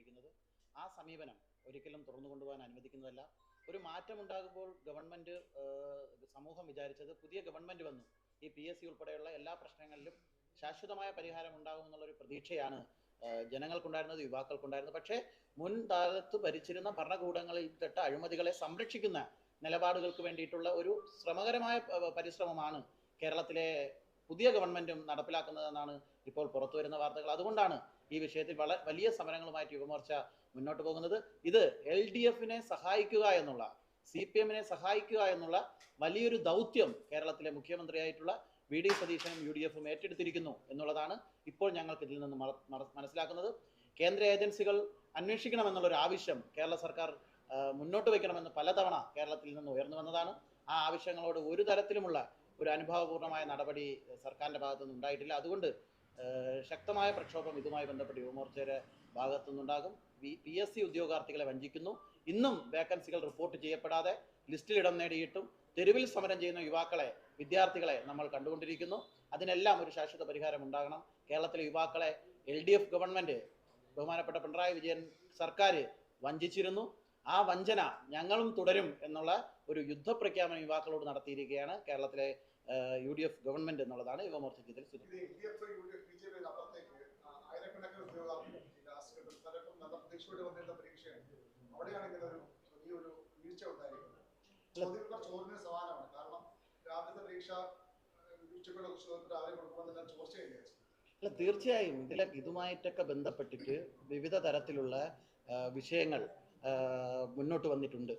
നടത്തിക്കൊണ്ടിരിക്കുന്നത്. ആ സമീപനം ഒരിക്കലും തുറന്നു കൊണ്ടുപോകാൻ അനുവദിക്കുന്നതല്ല. ഒരു മാറ്റമുണ്ടാകുമ്പോൾ ഗവൺമെൻറ് സമൂഹം വിചാരിച്ചത് പുതിയ ഗവൺമെൻറ് വന്നു ഈ PSC ഉൾപ്പെടെയുള്ള എല്ലാ പ്രശ്നങ്ങളിലും ശാശ്വതമായ പരിഹാരം ഉണ്ടാകുമെന്നുള്ളൊരു പ്രതീക്ഷയാണ് ജനങ്ങൾക്കുണ്ടായിരുന്നത്, യുവാക്കൾക്കുണ്ടായിരുന്നത്. പക്ഷേ മുൻകാലത്ത് ഭരിച്ചിരുന്ന ഭരണകൂടങ്ങളിൽ പെട്ട അഴിമതികളെ സംരക്ഷിക്കുന്ന നിലപാടുകൾക്ക് വേണ്ടിയിട്ടുള്ള ഒരു ശ്രമകരമായ പരിശ്രമമാണ് കേരളത്തിലെ പുതിയ ഗവൺമെൻറ്റും നടപ്പിലാക്കുന്നതെന്നാണ് ഇപ്പോൾ പുറത്തു വരുന്ന വാർത്തകൾ. അതുകൊണ്ടാണ് ഈ വിഷയത്തിൽ വലിയ സമരങ്ങളുമായിട്ട് യുവമോർച്ച മുന്നോട്ട് പോകുന്നത്. ഇത് LDFനെ സഹായിക്കുക എന്നുള്ള, CPMനെ സഹായിക്കുക എന്നുള്ള വലിയൊരു ദൗത്യം കേരളത്തിലെ മുഖ്യമന്ത്രിയായിട്ടുള്ള VD സതീശനും UDFും ഏറ്റെടുത്തിരിക്കുന്നു എന്നുള്ളതാണ് ഇപ്പോൾ ഞങ്ങൾക്ക് ഇതിൽ നിന്ന് മനസ്സിലാക്കുന്നത്. കേന്ദ്ര ഏജൻസികൾ അന്വേഷിക്കണമെന്നുള്ളൊരു ആവശ്യം കേരള സർക്കാർ മുന്നോട്ട് വയ്ക്കണമെന്ന് പലതവണ കേരളത്തിൽ നിന്ന് ഉയർന്നു വന്നതാണ്. ആ ആവശ്യങ്ങളോട് ഒരു തരത്തിലുമുള്ള ഒരു അനുഭാവപൂർണമായ നടപടി സർക്കാരിൻ്റെ ഭാഗത്തുനിന്ന് ഉണ്ടായിട്ടില്ല. അതുകൊണ്ട് ശക്തമായ പ്രക്ഷോഭം ഇതുമായി ബന്ധപ്പെട്ട് യുവമോർച്ചയുടെ ഭാഗത്തുനിന്നുണ്ടാകും. PSC ഉദ്യോഗാർത്ഥികളെ വഞ്ചിക്കുന്നു. ഇന്നും വേക്കൻസികൾ റിപ്പോർട്ട് ചെയ്യപ്പെടാതെ ലിസ്റ്റിൽ ഇടം നേടിയിട്ടും തെരുവിൽ സമരം ചെയ്യുന്ന യുവാക്കളെ, വിദ്യാർത്ഥികളെ നമ്മൾ കണ്ടുകൊണ്ടിരിക്കുന്നു. അതിനെല്ലാം ഒരു ശാശ്വത പരിഹാരം ഉണ്ടാകണം. കേരളത്തിലെ യുവാക്കളെ LDF ഗവൺമെൻറ്, ബഹുമാനപ്പെട്ട പിണറായി വിജയൻ സർക്കാർ വഞ്ചിച്ചിരുന്നു. ആ വഞ്ചന ഞങ്ങളും തുടരും എന്നുള്ള ഒരു യുദ്ധപ്രഖ്യാപനം യുവാക്കളോട് നടത്തിയിരിക്കുകയാണ് കേരളത്തിലെ UDF ഗവൺമെൻറ് എന്നുള്ളതാണ് യുവമോർച്ചയ്ക്ക് ഇതിൽ അല്ല, തീർച്ചയായും ഇതുമായിട്ടൊക്കെ ബന്ധപ്പെട്ടിട്ട് വിവിധ തരത്തിലുള്ള വിഷയങ്ങൾ മുന്നോട്ട് വന്നിട്ടുണ്ട്.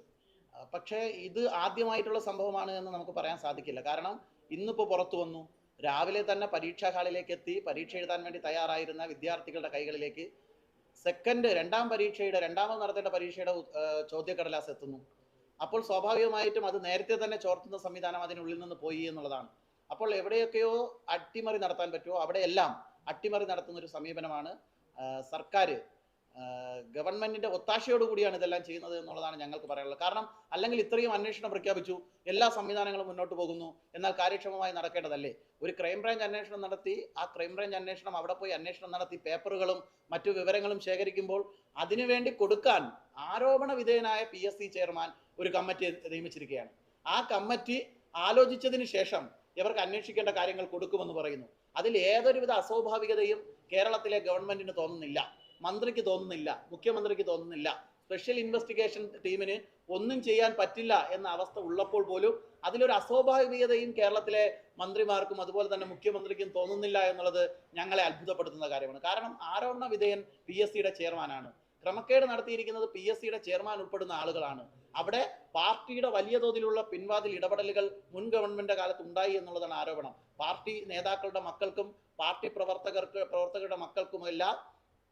പക്ഷേ ഇത് ആദ്യമായിട്ടുള്ള സംഭവമാണ് എന്ന് നമുക്ക് പറയാൻ സാധിക്കില്ല. കാരണം ഇന്നിപ്പോൾ പുറത്തു വന്നു, രാവിലെ തന്നെ പരീക്ഷാ ഹാളിലേക്ക് എത്തി പരീക്ഷ എഴുതാൻ വേണ്ടി തയ്യാറായിരുന്ന വിദ്യാർത്ഥികളുടെ കൈകളിലേക്ക് രണ്ടാമത് നടത്തേണ്ട പരീക്ഷയുടെ ചോദ്യക്കടലാസ് എത്തുന്നു. അപ്പോൾ സ്വാഭാവികമായിട്ടും അത് നേരത്തെ തന്നെ ചോർത്തുന്ന സംവിധാനം അതിനുള്ളിൽ നിന്ന് പോയി എന്നുള്ളതാണ്. അപ്പോൾ എവിടെയൊക്കെയോ അട്ടിമറി നടത്താൻ പറ്റുമോ അവിടെയെല്ലാം അട്ടിമറി നടത്തുന്ന ഒരു സമീപനമാണ് സർക്കാർ, ഗവൺമെന്റിന്റെ ഒത്താശയോടുകൂടിയാണ് ഇതെല്ലാം ചെയ്യുന്നത് എന്നുള്ളതാണ് ഞങ്ങൾക്ക് പറയാനുള്ളത്. കാരണം അല്ലെങ്കിൽ ഇത്രയും അന്വേഷണം പ്രഖ്യാപിച്ചു, എല്ലാ സംവിധാനങ്ങളും മുന്നോട്ട് പോകുന്നു, എന്നാൽ കാര്യക്ഷമമായി നടക്കേണ്ടതല്ലേ? ഒരു ക്രൈംബ്രാഞ്ച് അന്വേഷണം നടത്തി, ആ ക്രൈംബ്രാഞ്ച് അന്വേഷണം അവിടെ പോയി അന്വേഷണം നടത്തി പേപ്പറുകളും മറ്റു വിവരങ്ങളും ശേഖരിക്കുമ്പോൾ അതിനുവേണ്ടി കൊടുക്കാൻ ആരോപണ വിധേയനായ PSC ചെയർമാൻ ഒരു കമ്മിറ്റി നിയമിച്ചിരിക്കുകയാണ്. ആ കമ്മിറ്റി ആലോചിച്ചതിന് ശേഷം ഇവർക്ക് അന്വേഷിക്കേണ്ട കാര്യങ്ങൾ കൊടുക്കുമെന്ന് പറയുന്നു. അതിൽ ഏതൊരുവിധ അസ്വാഭാവികതയും കേരളത്തിലെ ഗവൺമെന്റിന് തോന്നുന്നില്ല, മന്ത്രിക്ക് തോന്നുന്നില്ല, മുഖ്യമന്ത്രിക്ക് തോന്നുന്നില്ല. സ്പെഷ്യൽ ഇൻവെസ്റ്റിഗേഷൻ ടീമിന് ഒന്നും ചെയ്യാൻ പറ്റില്ല എന്ന അവസ്ഥ ഉള്ളപ്പോൾ പോലും അതിലൊരു അസ്വാഭാവികതയും കേരളത്തിലെ മന്ത്രിമാർക്കും അതുപോലെ തന്നെ മുഖ്യമന്ത്രിക്കും തോന്നുന്നില്ല എന്നുള്ളത് ഞങ്ങളെ അത്ഭുതപ്പെടുത്തുന്ന കാര്യമാണ്. കാരണം ആരോപണ വിധേയൻ PSCയുടെ ചെയർമാനാണ്. ക്രമക്കേട് നടത്തിയിരിക്കുന്നത് PSCയുടെ ചെയർമാൻ ഉൾപ്പെടുന്ന ആളുകളാണ്. അവിടെ പാർട്ടിയുടെ വലിയ തോതിലുള്ള പിൻവാതിൽ ഇടപെടലുകൾ മുൻ ഗവൺമെന്റിന്റെ കാലത്ത് ഉണ്ടായി എന്നുള്ളതാണ് ആരോപണം. പാർട്ടി നേതാക്കളുടെ മക്കൾക്കും പാർട്ടി പ്രവർത്തകരുടെ മക്കൾക്കുമെല്ലാം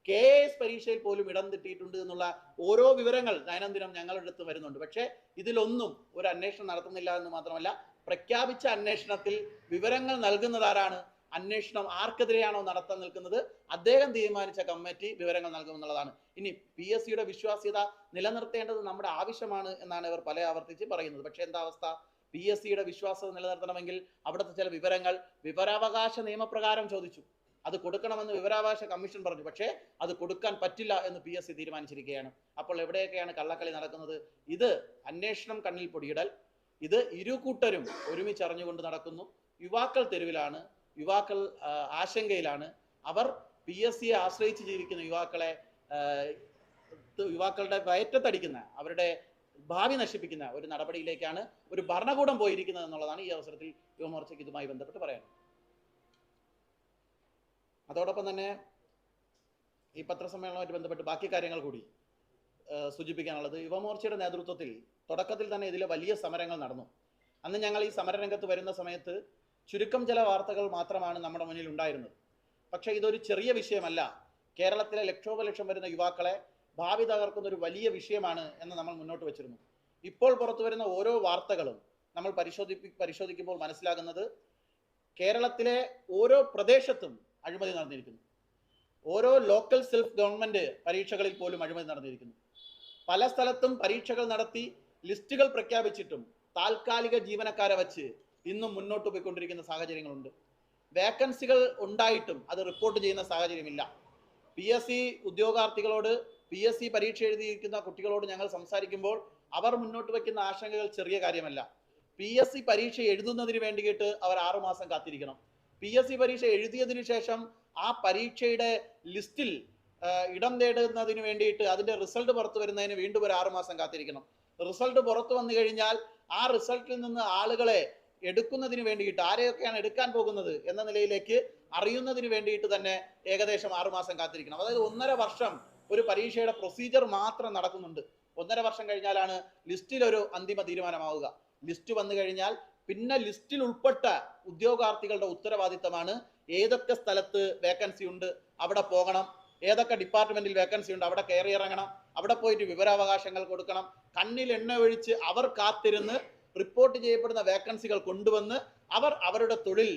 KS പരീക്ഷയിൽ പോലും ഇടം തെറ്റിയിട്ടുണ്ട് എന്നുള്ള ഓരോ വിവരങ്ങൾ ദൈനംദിനം ഞങ്ങളുടെ അടുത്ത് വരുന്നുണ്ട്. പക്ഷേ ഇതിലൊന്നും ഒരു അന്വേഷണം നടത്തുന്നില്ല എന്ന് മാത്രമല്ല, പ്രഖ്യാപിച്ച അന്വേഷണത്തിൽ വിവരങ്ങൾ നൽകുന്നതാരാണ്? അന്വേഷണം ആർക്കെതിരെയാണോ നടത്താൻ നിൽക്കുന്നത് അദ്ദേഹം തീരുമാനിച്ച കമ്മിറ്റി വിവരങ്ങൾ നൽകുമെന്നുള്ളതാണ്. ഇനി PSCയുടെ വിശ്വാസ്യത നിലനിർത്തേണ്ടത് നമ്മുടെ ആവശ്യമാണ് എന്നാണ് ഇവർ പല ആവർത്തിച്ച് പറയുന്നത്. പക്ഷേ എന്താ അവസ്ഥ? PSCയുടെ വിശ്വാസ്യത നിലനിർത്തണമെങ്കിൽ അവിടുത്തെ ചില വിവരങ്ങൾ വിവരാവകാശ നിയമപ്രകാരം ചോദിച്ചു, അത് കൊടുക്കണമെന്ന് വിവരാവകാശ കമ്മീഷൻ പറഞ്ഞു. പക്ഷേ അത് കൊടുക്കാൻ പറ്റില്ല എന്ന് PSC തീരുമാനിച്ചിരിക്കുകയാണ്. അപ്പോൾ എവിടെയൊക്കെയാണ് കള്ളക്കളി നടക്കുന്നത്? ഇത് അന്വേഷണം കണ്ണിൽ പൊടിയിടൽ. ഇത് ഇരു കൂട്ടരും ഒരുമിച്ചറിഞ്ഞുകൊണ്ട് നടക്കുന്നു. യുവാക്കൾ തെരുവിലാണ്, യുവാക്കൾ ആശങ്കയിലാണ്. അവർ PSCയെ ആശ്രയിച്ച് ജീവിക്കുന്ന യുവാക്കളുടെ വയറ്റത്തടിക്കുന്ന, അവരുടെ ഭാവി നശിപ്പിക്കുന്ന ഒരു നടപടിയിലേക്കാണ് ഒരു ഭരണകൂടം പോയിരിക്കുന്നത് എന്നുള്ളതാണ് ഈ അവസരത്തിൽ യുവമോർച്ചയ്ക്ക് ഇതുമായി ബന്ധപ്പെട്ട് പറയാൻ. അതോടൊപ്പം തന്നെ ഈ പത്രസമ്മേളനവുമായിട്ട് ബന്ധപ്പെട്ട് ബാക്കി കാര്യങ്ങൾ കൂടി സൂചിപ്പിക്കാനുള്ളത്, യുവമോർച്ചയുടെ നേതൃത്വത്തിൽ തുടക്കത്തിൽ തന്നെ ഇതിലെ വലിയ സമരങ്ങൾ നടന്നു. അന്ന് ഞങ്ങൾ ഈ സമരരംഗത്ത് വരുന്ന സമയത്ത് ചുരുക്കം ചില വാർത്തകൾ മാത്രമാണ് നമ്മുടെ മുന്നിൽ ഉണ്ടായിരുന്നത്. പക്ഷേ ഇതൊരു ചെറിയ വിഷയമല്ല, കേരളത്തിലെ ലക്ഷോപലക്ഷം വരുന്ന യുവാക്കളെ ഭാവി തകർക്കുന്ന ഒരു വലിയ വിഷയമാണ് എന്ന് നമ്മൾ മുന്നോട്ട് വെച്ചിരുന്നു. ഇപ്പോൾ പുറത്തു വരുന്ന ഓരോ വാർത്തകളും നമ്മൾ പരിശോധിക്കുമ്പോൾ മനസ്സിലാകുന്നത് കേരളത്തിലെ ഓരോ പ്രദേശത്തും അഴിമതി നടന്നിരിക്കുന്നു. ഓരോ ലോക്കൽ സെൽഫ് ഗവൺമെന്റ് പരീക്ഷകളിൽ പോലും അഴിമതി നടന്നിരിക്കുന്നു. പല സ്ഥലത്തും പരീക്ഷകൾ നടത്തി ലിസ്റ്റുകൾ പ്രഖ്യാപിച്ചിട്ടും താൽക്കാലിക ജീവനക്കാരെ വച്ച് ഇന്നും മുന്നോട്ട് പോയിക്കൊണ്ടിരിക്കുന്ന സാഹചര്യങ്ങളുണ്ട്. വേക്കൻസികൾ ഉണ്ടായിട്ടും അത് റിപ്പോർട്ട് ചെയ്യുന്ന സാഹചര്യമില്ല. PSC ഉദ്യോഗാർത്ഥികളോട് PSC പരീക്ഷ എഴുതിയിരിക്കുന്ന കുട്ടികളോട് ഞങ്ങൾ സംസാരിക്കുമ്പോൾ അവർ മുന്നോട്ട് വയ്ക്കുന്ന ആശങ്കകൾ ചെറിയ കാര്യമല്ല. PSC പരീക്ഷ എഴുതുന്നതിന് വേണ്ടിയിട്ട് അവർ 6 മാസം കാത്തിരിക്കണം. PSC പരീക്ഷ എഴുതിയതിനു ശേഷം ആ പരീക്ഷയുടെ ലിസ്റ്റിൽ ഇടം നേടുന്നതിന് വേണ്ടിയിട്ട് അതിന്റെ റിസൾട്ട് പുറത്തു വരുന്നതിന് വീണ്ടും ഒരു 6 മാസം കാത്തിരിക്കണം. റിസൾട്ട് പുറത്തു വന്നു കഴിഞ്ഞാൽ ആ റിസൾട്ടിൽ നിന്ന് ആളുകളെ എടുക്കുന്നതിന് വേണ്ടിയിട്ട്, ആരെയൊക്കെയാണ് എടുക്കാൻ പോകുന്നത് എന്ന നിലയിലേക്ക് അറിയുന്നതിന് വേണ്ടിയിട്ട് തന്നെ ഏകദേശം 6 മാസം കാത്തിരിക്കണം. അതായത് 1.5 വർഷം ഒരു പരീക്ഷയുടെ പ്രൊസീജിയർ മാത്രം നടക്കുന്നുണ്ട്. 1.5 വർഷം കഴിഞ്ഞാലാണ് ലിസ്റ്റിൽ ഒരു അന്തിമ തീരുമാനമാവുക. ലിസ്റ്റ് വന്നു കഴിഞ്ഞാൽ പിന്നെ ലിസ്റ്റിൽ ഉൾപ്പെട്ട ഉദ്യോഗാർത്ഥികളുടെ ഉത്തരവാദിത്തമാണ് ഏതൊക്കെ സ്ഥലത്ത് വേക്കൻസി ഉണ്ട് അവിടെ പോകണം, ഏതൊക്കെ ഡിപ്പാർട്ട്മെന്റിൽ വേക്കൻസി ഉണ്ട് അവിടെ കയറി ഇറങ്ങണം, അവിടെ പോയിട്ട് വിവരാവകാശങ്ങൾ കൊടുക്കണം. കണ്ണിൽ എണ്ണ ഒഴിച്ച് അവർ കാത്തിരുന്ന് റിപ്പോർട്ട് ചെയ്യപ്പെടുന്ന വേക്കൻസികൾ കൊണ്ടുവന്ന് അവർ അവരുടെ തൊഴിൽ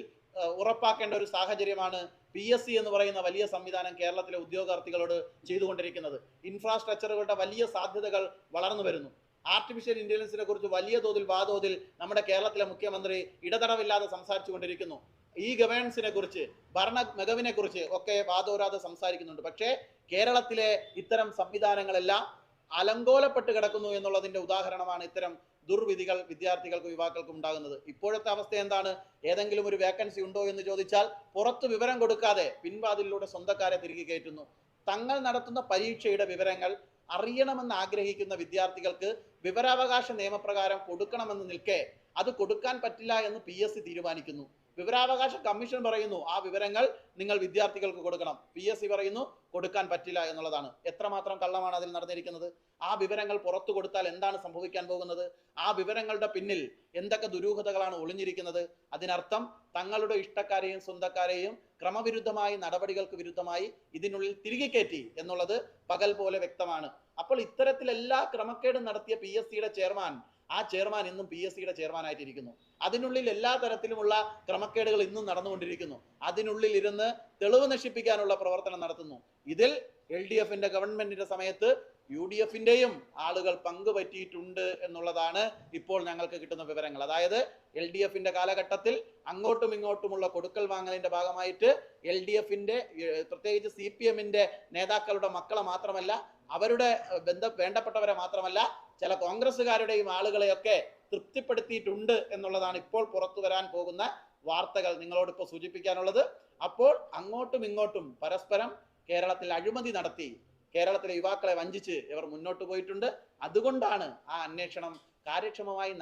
ഉറപ്പാക്കേണ്ട ഒരു സാഹചര്യമാണ് PSC എന്ന് പറയുന്ന വലിയ സംവിധാനം കേരളത്തിലെ ഉദ്യോഗാർത്ഥികളോട് ചെയ്തുകൊണ്ടിരിക്കുന്നത്. ഇൻഫ്രാസ്ട്രക്ചറുകളുടെ വലിയ സാധ്യതകൾ വളർന്നു വരുന്നു. ആർട്ടിഫിഷ്യൽ ഇന്റലിജൻസിനെ കുറിച്ച് വലിയ തോതിൽ വാതോതിൽ നമ്മുടെ കേരളത്തിലെ മുഖ്യമന്ത്രി ഇടതടവില്ലാതെ സംസാരിച്ചു കൊണ്ടിരിക്കുന്നു. ഈ ഗവേണൻസിനെ കുറിച്ച്, ഭരണ മികവിനെ കുറിച്ച് ഒക്കെ വാതോരാതെ സംസാരിക്കുന്നുണ്ട്. പക്ഷേ കേരളത്തിലെ ഇത്തരം സംവിധാനങ്ങളെല്ലാം അലങ്കോലപ്പെട്ട് കിടക്കുന്നു എന്നുള്ളതിന്റെ ഉദാഹരണമാണ് ഇത്തരം ദുർവിധികൾ വിദ്യാർത്ഥികൾക്കും യുവാക്കൾക്കും ഉണ്ടാകുന്നത്. ഇപ്പോഴത്തെ അവസ്ഥ എന്താണ്? ഏതെങ്കിലും ഒരു വേക്കൻസി ഉണ്ടോ എന്ന് ചോദിച്ചാൽ പുറത്ത് വിവരം കൊടുക്കാതെ പിൻവാതിലൂടെ സ്വന്തക്കാരെ തിരികെ കയറ്റുന്നു. തങ്ങൾ നടത്തുന്ന പരീക്ഷയുടെ വിവരങ്ങൾ അറിയണമെന്ന് ആഗ്രഹിക്കുന്ന വിദ്യാർത്ഥികൾക്ക് വിവരാവകാശ നിയമപ്രകാരം കൊടുക്കണമെന്ന് നിൽക്കെ അത് കൊടുക്കാൻ പറ്റില്ല എന്ന് PSC തീരുമാനിക്കുന്നു. വിവരാവകാശ കമ്മീഷൻ പറയുന്നു ആ വിവരങ്ങൾ നിങ്ങൾ വിദ്യാർത്ഥികൾക്ക് കൊടുക്കണം. PSC പറയുന്നു കൊടുക്കാൻ പറ്റില്ല എന്നുള്ളതാണ്. എത്രമാത്രം കള്ളമാണ് അതിൽ നടന്നിരിക്കുന്നത്? ആ വിവരങ്ങൾ പുറത്തു കൊടുത്താൽ എന്താണ് സംഭവിക്കാൻ പോകുന്നത്? ആ വിവരങ്ങളുടെ പിന്നിൽ എന്തൊക്കെ ദുരൂഹതകളാണ് ഒളിഞ്ഞിരിക്കുന്നത്? അതിനർത്ഥം തങ്ങളുടെ ഇഷ്ടക്കാരെയും സ്വന്തക്കാരെയും ക്രമവിരുദ്ധമായി, നടപടികൾക്ക് വിരുദ്ധമായി ഇതിനുള്ളിൽ തിരികെ കയറ്റി എന്നുള്ളത് പകൽ പോലെ വ്യക്തമാണ്. അപ്പോൾ ഇത്തരത്തിലെല്ലാ ക്രമക്കേടും നടത്തിയ PSCയുടെ ചെയർമാൻ, ആ ചെയർമാൻ ഇന്നും PSCയുടെ ചെയർമാനായിട്ടിരിക്കുന്നു. അതിനുള്ളിൽ എല്ലാ തരത്തിലുമുള്ള ക്രമക്കേടുകൾ ഇന്നും നടന്നുകൊണ്ടിരിക്കുന്നു. അതിനുള്ളിൽ ഇരുന്ന് തെളിവ് നശിപ്പിക്കാനുള്ള പ്രവർത്തനം നടത്തുന്നു. ഇതിൽ LDFന്റെ ഗവൺമെന്റിന്റെ സമയത്ത് UDFന്റെയും ആളുകൾ പങ്കുപറ്റിയിട്ടുണ്ട് എന്നുള്ളതാണ് ഇപ്പോൾ ഞങ്ങൾക്ക് കിട്ടുന്ന വിവരങ്ങൾ. അതായത് LDFന്റെ കാലഘട്ടത്തിൽ അങ്ങോട്ടും ഇങ്ങോട്ടുമുള്ള കൊടുക്കൽ വാങ്ങലിന്റെ ഭാഗമായിട്ട് LDFന്റെ പ്രത്യേകിച്ച് CPMന്റെ നേതാക്കളുടെ മക്കളെ മാത്രമല്ല, അവരുടെ വേണ്ടപ്പെട്ടവരെ മാത്രമല്ല, ചില കോൺഗ്രസ്സുകാരുടെയും ആളുകളെയൊക്കെ തൃപ്തിപ്പെടുത്തിയിട്ടുണ്ട് എന്നുള്ളതാണ് ഇപ്പോൾ പുറത്തു വരാൻ പോകുന്ന വാർത്തകൾ നിങ്ങളോട് ഇപ്പോൾ സൂചിപ്പിക്കാനുള്ളത്. അപ്പോൾ അങ്ങോട്ടും ഇങ്ങോട്ടും പരസ്പരം കേരളത്തിൽ അഴിമതി നടത്തി കേരളത്തിലെ യുവാക്കളെ വഞ്ചിച്ച് ഇവർ മുന്നോട്ട് പോയിട്ടുണ്ട്. അതുകൊണ്ടാണ് ആ അന്വേഷണം കാര്യക്ഷമമായി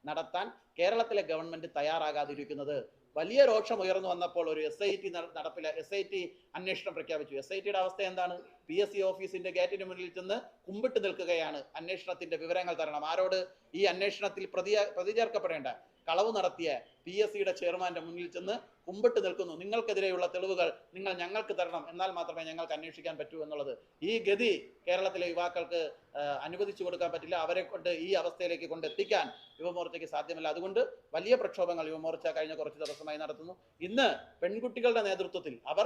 നടത്താൻ കേരളത്തിലെ ഗവൺമെന്റ് തയ്യാറാകാതിരിക്കുന്നത്. വലിയ രോഷം ഉയർന്നു വന്നപ്പോൾ ഒരു SIT അന്വേഷണം പ്രഖ്യാപിച്ചു. SITയുടെ അവസ്ഥ എന്താണ്? PSC ഓഫീസിന്റെ ഗേറ്റിന് മുന്നിൽ ചെന്ന് കുമ്പിട്ട് നിൽക്കുകയാണ്. അന്വേഷണത്തിന്റെ വിവരങ്ങൾ തരണം. ആരോട്? ഈ അന്വേഷണത്തിൽ പ്രതി ചേർക്കപ്പെടേണ്ട കളവ് നടത്തിയ PSCയുടെ ചെയർമാന്റെ മുന്നിൽ ചെന്ന് കുമ്പിട്ട് നിൽക്കുന്നു. നിങ്ങൾക്കെതിരെയുള്ള തെളിവുകൾ നിങ്ങൾ ഞങ്ങൾക്ക് തരണം, എന്നാൽ മാത്രമേ ഞങ്ങൾക്ക് അന്വേഷിക്കാൻ പറ്റൂ എന്നുള്ളത്. ഈ ഗതി കേരളത്തിലെ യുവാക്കൾക്ക് അനുവദിച്ചു കൊടുക്കാൻ പറ്റില്ല. അവരെ കൊണ്ട് ഈ അവസ്ഥയിലേക്ക് കൊണ്ടെത്തിക്കാൻ യുവമോർച്ചയ്ക്ക് സാധ്യമല്ല. അതുകൊണ്ട് വലിയ പ്രക്ഷോഭങ്ങൾ യുവമോർച്ച കഴിഞ്ഞ കുറച്ച് ദിവസമായി നടത്തുന്നു. ഇന്ന് പെൺകുട്ടികളുടെ നേതൃത്വത്തിൽ അവർ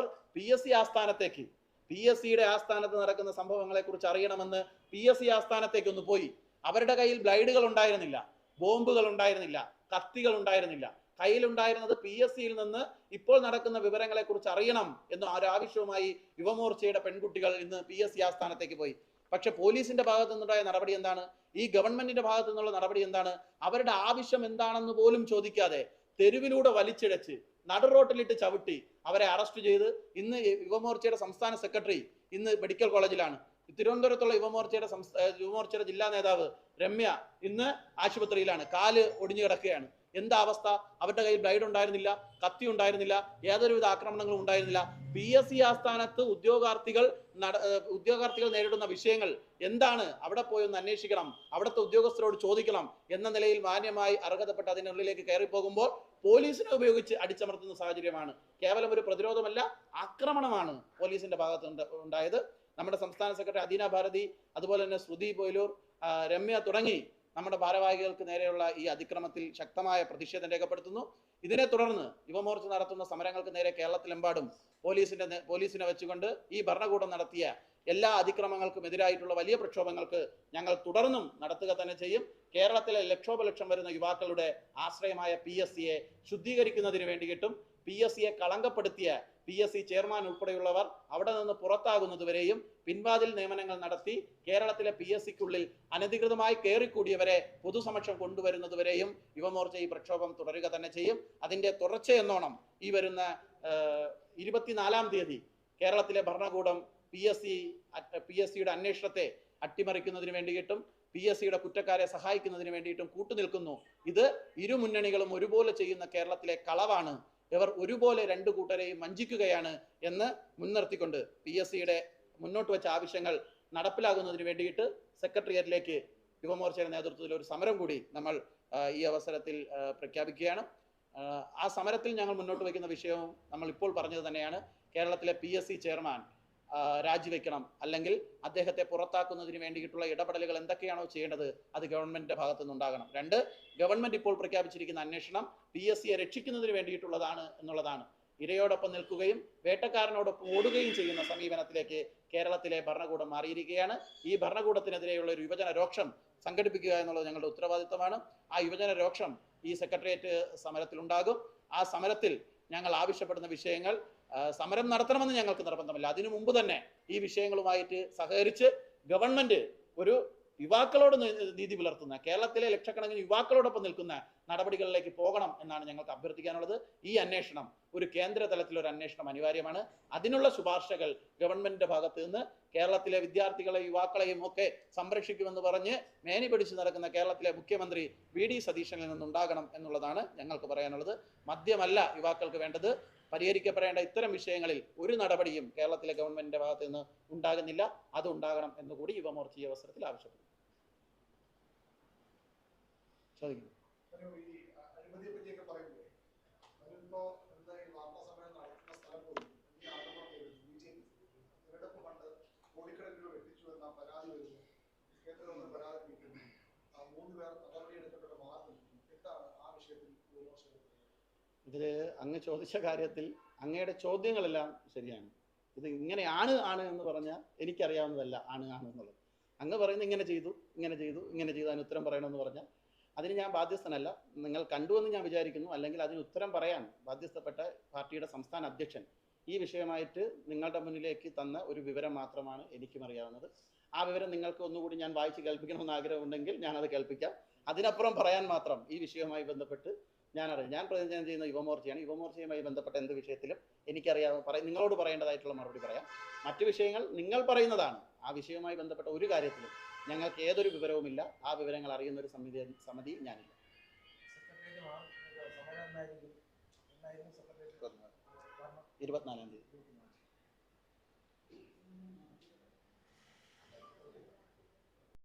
PSCയുടെ ആസ്ഥാനത്ത് നടക്കുന്ന സംഭവങ്ങളെ കുറിച്ച് അറിയണമെന്ന് PSC ആസ്ഥാനത്തേക്ക് ഒന്ന് പോയി. അവരുടെ കയ്യിൽ ബ്ലൈഡുകൾ ഉണ്ടായിരുന്നില്ല, ബോംബുകൾ ഉണ്ടായിരുന്നില്ല, കത്തികൾ ഉണ്ടായിരുന്നില്ല. കയ്യിലുണ്ടായിരുന്നത് PSCയിൽ നിന്ന് ഇപ്പോൾ നടക്കുന്ന വിവരങ്ങളെ കുറിച്ച് അറിയണം എന്ന ഒരാവശ്യവുമായി യുവമോർച്ചയുടെ പെൺകുട്ടികൾ ഇന്ന് PSC ആസ്ഥാനത്തേക്ക് പോയി. പക്ഷെ പോലീസിന്റെ ഭാഗത്തു നിന്നുണ്ടായ നടപടി എന്താണ്? ഈ ഗവൺമെന്റിന്റെ ഭാഗത്തു നിന്നുള്ള നടപടി എന്താണ്? അവരുടെ ആവശ്യം എന്താണെന്ന് പോലും ചോദിക്കാതെ തെരുവിലൂടെ വലിച്ചിഴച്ച് നടുറോട്ടിലിട്ട് ചവിട്ടി അവരെ അറസ്റ്റ് ചെയ്ത് ഇന്ന് യുവമോർച്ചയുടെ സംസ്ഥാന സെക്രട്ടറി ഇന്ന് മെഡിക്കൽ കോളേജിലാണ്. തിരുവനന്തപുരത്തുള്ള യുവമോർച്ചയുടെ ജില്ലാ നേതാവ് രമ്യ ഇന്ന് ആശുപത്രിയിലാണ്. കാല് ഒടിഞ്ഞു കിടക്കുകയാണ്. എന്താ അവസ്ഥ? അവരുടെ കയ്യിൽ ബ്ലൈഡ് ഉണ്ടായിരുന്നില്ല, കത്തി ഉണ്ടായിരുന്നില്ല, യാതൊരുവിധ ആക്രമണങ്ങളും ഉണ്ടായിരുന്നില്ല. PSC ആസ്ഥാനത്ത് ഉദ്യോഗാർത്ഥികൾ നേരിടുന്ന വിഷയങ്ങൾ എന്താണ്? അവിടെ പോയി ഒന്ന് അന്വേഷിക്കണം, അവിടുത്തെ ഉദ്യോഗസ്ഥരോട് ചോദിക്കണം എന്ന നിലയിൽ മാന്യമായി അർഹതപ്പെട്ട് അതിനുള്ളിലേക്ക് കയറി പോകുമ്പോൾ പോലീസിനെ ഉപയോഗിച്ച് അടിച്ചമർത്തുന്ന സാഹചര്യമാണ്. കേവലം ഒരു പ്രതിരോധമല്ല, ആക്രമണമാണ് പോലീസിന്റെ ഭാഗത്ത് ഉണ്ടായത്. നമ്മുടെ സംസ്ഥാന സെക്രട്ടറി അദീന ഭാരതി, അതുപോലെ തന്നെ ശ്രുതി പോയിലൂർ, രമ്യ തുടങ്ങി നമ്മുടെ ഭാരവാഹികൾക്ക് നേരെയുള്ള ഈ അതിക്രമത്തിൽ ശക്തമായ പ്രതിഷേധം രേഖപ്പെടുത്തുന്നു. ഇതിനെ തുടർന്ന് യുവമോർച്ച നടത്തുന്ന സമരങ്ങൾക്ക് നേരെ കേരളത്തിലെമ്പാടും പോലീസിനെ വെച്ചുകൊണ്ട് ഈ ഭരണകൂടം നടത്തിയ എല്ലാ അതിക്രമങ്ങൾക്കും എതിരായിട്ടുള്ള വലിയ പ്രക്ഷോഭങ്ങൾക്ക് ഞങ്ങൾ തുടർന്നും നടത്തുക തന്നെ ചെയ്യും. കേരളത്തിലെ ലക്ഷോപലക്ഷം വരുന്ന യുവാക്കളുടെ ആശ്രയമായ PSCയെ ശുദ്ധീകരിക്കുന്നതിന് വേണ്ടിയിട്ടും PSCയെ കളങ്കപ്പെടുത്തിയ PSC ചെയർമാൻ ഉൾപ്പെടെയുള്ളവർ അവിടെ നിന്ന് പുറത്താകുന്നതുവരെയും പിൻവാതിൽ നിയമനങ്ങൾ നടത്തി കേരളത്തിലെ PSCക്കുള്ളിൽ അനധികൃതമായി കയറിക്കൂടിയവരെ പൊതുസമക്ഷം കൊണ്ടുവരുന്നതുവരെയും യുവമോർച്ച ഈ പ്രക്ഷോഭം തുടരുക തന്നെ ചെയ്യും. അതിന്റെ തുടർച്ചയെന്നോണം ഈ വരുന്ന 24-ാം തീയതി കേരളത്തിലെ ഭരണകൂടം PSCയുടെ അന്വേഷണത്തെ അട്ടിമറിക്കുന്നതിന് വേണ്ടിയിട്ടും PSCയുടെ കുറ്റക്കാരെ സഹായിക്കുന്നതിന് വേണ്ടിയിട്ടും കൂട്ടുനിൽക്കുന്നു. ഇത് ഇരു മുന്നണികളും ഒരുപോലെ ചെയ്യുന്ന കേരളത്തിലെ കളവാണ്. ഇവർ ഒരുപോലെ രണ്ടു കൂട്ടരെയും വഞ്ചിക്കുകയാണ് എന്ന് മുൻനിർത്തിക്കൊണ്ട് PSCയുടെ മുന്നോട്ട് വെച്ച ആവശ്യങ്ങൾ നടപ്പിലാകുന്നതിന് വേണ്ടിയിട്ട് സെക്രട്ടേറിയറ്റിലേക്ക് യുവമോർച്ചയുടെ നേതൃത്വത്തിൽ ഒരു സമരം കൂടി നമ്മൾ ഈ അവസരത്തിൽ പ്രഖ്യാപിക്കുകയാണ്. ആ സമരത്തിൽ ഞങ്ങൾ മുന്നോട്ട് വയ്ക്കുന്ന വിഷയവും നമ്മൾ ഇപ്പോൾ പറഞ്ഞത് തന്നെയാണ്. കേരളത്തിലെ PSC ചെയർമാൻ രാജിവെക്കണം, അല്ലെങ്കിൽ അദ്ദേഹത്തെ പുറത്താക്കുന്നതിന് വേണ്ടിയിട്ടുള്ള ഇടപെടലുകൾ എന്തൊക്കെയാണോ ചെയ്യേണ്ടത് അത് ഗവൺമെന്റിന്റെ ഭാഗത്തു നിന്നുണ്ടാകണം. 2, ഗവൺമെന്റ് ഇപ്പോൾ പ്രഖ്യാപിച്ചിരിക്കുന്ന അന്വേഷണം PSCയെ രക്ഷിക്കുന്നതിന് വേണ്ടിയിട്ടുള്ളതാണ് എന്നുള്ളതാണ്. ഇരയോടൊപ്പം നിൽക്കുകയും വേട്ടക്കാരനോടൊപ്പം ഓടുകയും ചെയ്യുന്ന സമീപനത്തിലേക്ക് കേരളത്തിലെ ഭരണകൂടം മാറിയിരിക്കുകയാണ്. ഈ ഭരണകൂടത്തിനെതിരെയുള്ള ഒരു യുവജന രോക്ഷം സംഘടിപ്പിക്കുക എന്നുള്ളത് ഞങ്ങളുടെ ഉത്തരവാദിത്തമാണ്. ആ യുവജന രോക്ഷം ഈ സെക്രട്ടേറിയറ്റ് സമരത്തിൽ ഉണ്ടാകും. ആ സമരത്തിൽ ഞങ്ങൾ ആവശ്യപ്പെടുന്ന വിഷയങ്ങൾ, സമരം നടത്തണമെന്ന് ഞങ്ങൾക്ക് നിർബന്ധമില്ല, അതിനു മുമ്പ് തന്നെ ഈ വിഷയങ്ങളുമായിട്ട് സഹകരിച്ച് ഗവൺമെന്റ് ഒരു യുവാക്കളോട് നീതി പുലർത്തുന്ന, കേരളത്തിലെ ലക്ഷക്കണക്കിന് യുവാക്കളോടൊപ്പം നിൽക്കുന്ന നടപടികളിലേക്ക് പോകണം എന്നാണ് ഞങ്ങൾക്ക് അഭ്യർത്ഥിക്കാനുള്ളത്. ഈ അന്വേഷണം ഒരു കേന്ദ്ര തലത്തിലൊരു അന്വേഷണം അനിവാര്യമാണ്. അതിനുള്ള ശുപാർശകൾ ഗവൺമെന്റിന്റെ ഭാഗത്ത് നിന്ന് കേരളത്തിലെ വിദ്യാർത്ഥികളെയും യുവാക്കളെയും ഒക്കെ സംരക്ഷിക്കുമെന്ന് പറഞ്ഞ് മേനി പിടിച്ചു നടക്കുന്ന കേരളത്തിലെ മുഖ്യമന്ത്രി VD സതീശനിൽ നിന്നുണ്ടാകണം എന്നുള്ളതാണ് ഞങ്ങൾക്ക് പറയാനുള്ളത്. മദ്യമല്ല യുവാക്കൾക്ക് വേണ്ടത്. പരിഹരിക്കപ്പെടേണ്ട ഇത്തരം വിഷയങ്ങളിൽ ഒരു നടപടിയും കേരളത്തിലെ ഗവൺമെന്റിന്റെ ഭാഗത്ത് നിന്ന് ഉണ്ടാകുന്നില്ല. അത് ഉണ്ടാകണം എന്നുകൂടി യുവമോർച്ച ഈ അവസരത്തിൽ ആവശ്യപ്പെടുന്നു. ചോദിക്കുന്നു. ഇതിൽ അങ്ങ് ചോദിച്ച കാര്യത്തിൽ അങ്ങയുടെ ചോദ്യങ്ങളെല്ലാം ശരിയാണ്. ഇത് ഇങ്ങനെയാണ് എന്ന് പറഞ്ഞാൽ എനിക്കറിയാവുന്നതല്ല ആണ് എന്നുള്ളത്. അങ്ങ് പറയുന്നത് ഇങ്ങനെ ചെയ്തു അതിന് ഉത്തരം പറയണമെന്ന് പറഞ്ഞാൽ അതിന് ഞാൻ ബാധ്യസ്ഥനല്ല. നിങ്ങൾ കണ്ടുവെന്ന് ഞാൻ വിചാരിക്കുന്നു. അല്ലെങ്കിൽ അതിന് ഉത്തരം പറയാൻ ബാധ്യസ്ഥപ്പെട്ട പാർട്ടിയുടെ സംസ്ഥാന അധ്യക്ഷൻ ഈ വിഷയമായിട്ട് നിങ്ങളുടെ മുന്നിലേക്ക് തന്ന ഒരു വിവരം മാത്രമാണ് എനിക്കും അറിയാവുന്നത്. ആ വിവരം നിങ്ങൾക്ക് ഒന്നുകൂടി ഞാൻ വായിച്ച് കേൾപ്പിക്കണമെന്ന് ആഗ്രഹമുണ്ടെങ്കിൽ ഞാനത് കേൾപ്പിക്കാം. അതിനപ്പുറം പറയാൻ മാത്രം ഈ വിഷയവുമായി ബന്ധപ്പെട്ട് ഞാൻ പ്രതിനിധാനം ചെയ്യുന്ന യുവമോർച്ചയാണ്. യുവമോർച്ചയുമായി ബന്ധപ്പെട്ട എന്ത് വിഷയത്തിലും നിങ്ങളോട് പറയേണ്ടതായിട്ടുള്ള മറുപടി പറയാം. മറ്റു വിഷയങ്ങൾ നിങ്ങൾ പറയുന്നതാണ്. ആ വിഷയവുമായി ബന്ധപ്പെട്ട ഒരു കാര്യത്തിലും ഞങ്ങൾക്ക് ഏതൊരു വിവരവുമില്ല. ആ വിവരങ്ങൾ അറിയുന്ന ഒരു സമിതി ഞാനില്ല. 24-ാം തീയതി